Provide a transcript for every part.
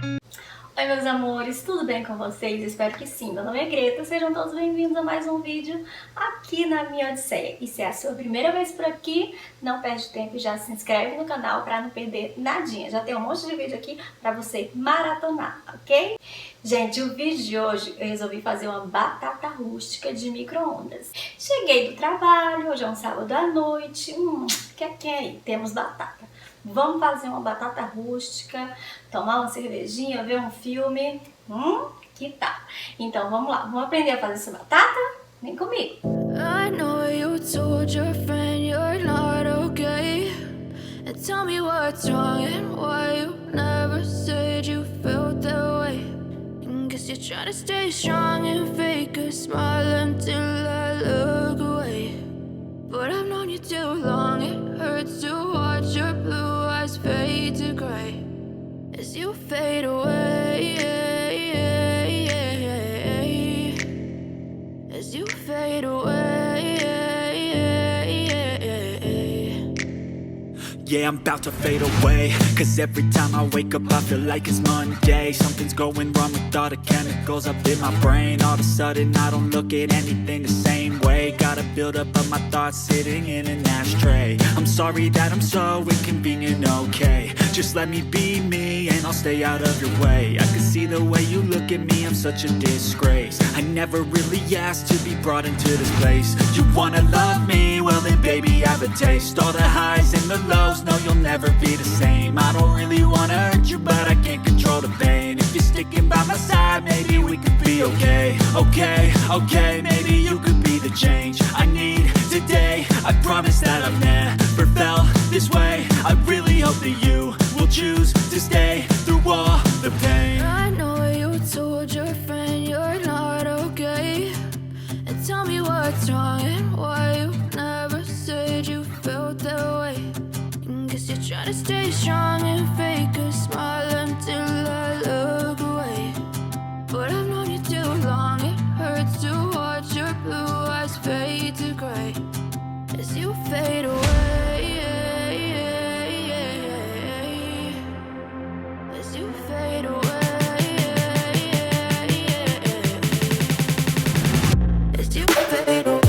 Oi meus amores, tudo bem com vocês? Espero que sim. Meu nome é Greta, sejam todos bem-vindos a mais um vídeo aqui na minha Odisseia. E se é a sua primeira vez por aqui, não perde tempo e já se inscreve no canal para não perder nadinha. Já tem um monte de vídeo aqui para você maratonar, ok? Gente, o vídeo de hoje eu resolvi fazer uma batata rústica de micro-ondas. Cheguei do trabalho, hoje é um sábado à noite, que aí? Temos batata. Vamos fazer uma batata rústica, tomar uma cervejinha, ver um filme, que tal? Então vamos lá, vamos aprender a fazer essa batata? Vem comigo! I know you told your friend you're not okay, and tell me what's wrong and why you never said you felt that way. And guess you're trying to stay strong and fake a smile until I look away. But I've known you too long, it hurts to watch your blue eyes fade to gray as you fade away, as you fade away. Yeah, I'm about to fade away, cause every time I wake up I feel like it's Monday. Something's going wrong with all the chemicals up in my brain. All of a sudden I don't look at anything the same way. Gotta build up of my thoughts sitting in an ashtray. I'm sorry that I'm so inconvenient, okay. Just let me be me and I'll stay out of your way. I can see the way you look at me, I'm such a disgrace. I never really asked to be brought into this place. You wanna love me? Well then baby have a taste. All the highs and the lows, no you'll never be the same. I don't really wanna hurt you but I can't control the pain. If you're sticking by my side maybe we could be okay. Okay, maybe you could be the change I need today. I promise that I've never felt this way. I really hope that you will choose to stay through all the pain. I know you told your friend you're not okay, and tell me what's wrong and why you never said you felt that way. And guess you're trying to stay strong and fake a smile until I look away. But I've known you too long, it hurts to watch your blue eyes fade to gray as you fade away, as you fade away, as you fade away.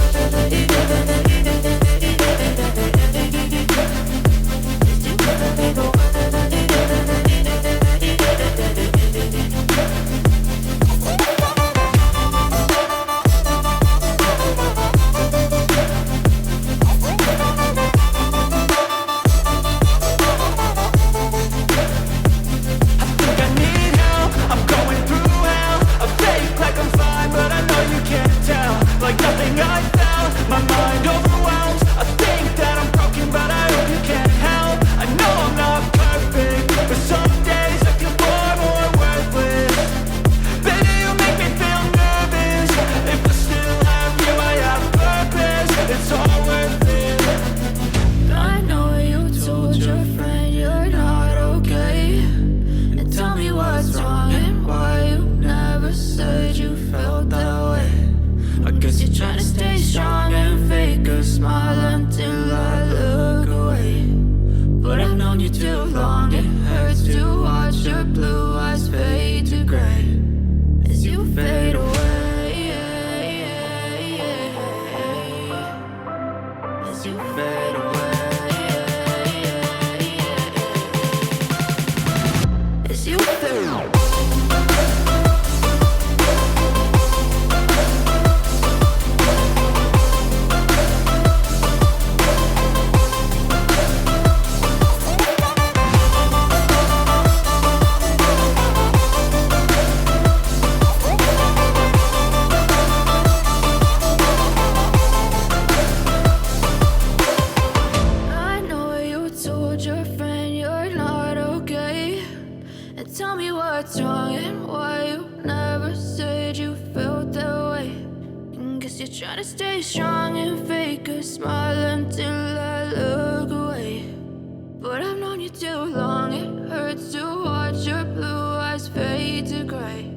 Try to stay strong and fake a smile until I look away. But I've known you too long, it hurts to watch your blue eyes fade to gray.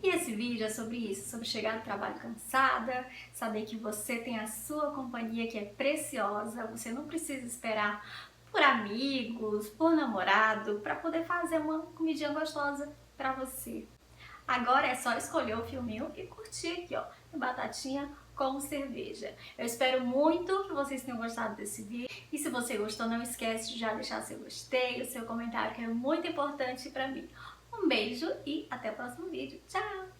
E esse vídeo é sobre isso, sobre chegar do trabalho cansada, saber que você tem a sua companhia que é preciosa, você não precisa esperar por amigos, por namorado, para poder fazer uma comidinha gostosa para você. Agora é só escolher o filminho e curtir aqui, ó, batatinha com cerveja. Eu espero muito que vocês tenham gostado desse vídeo. E se você gostou, não esquece de já deixar seu gostei, o seu comentário, que é muito importante para mim. Um beijo e até o próximo vídeo. Tchau!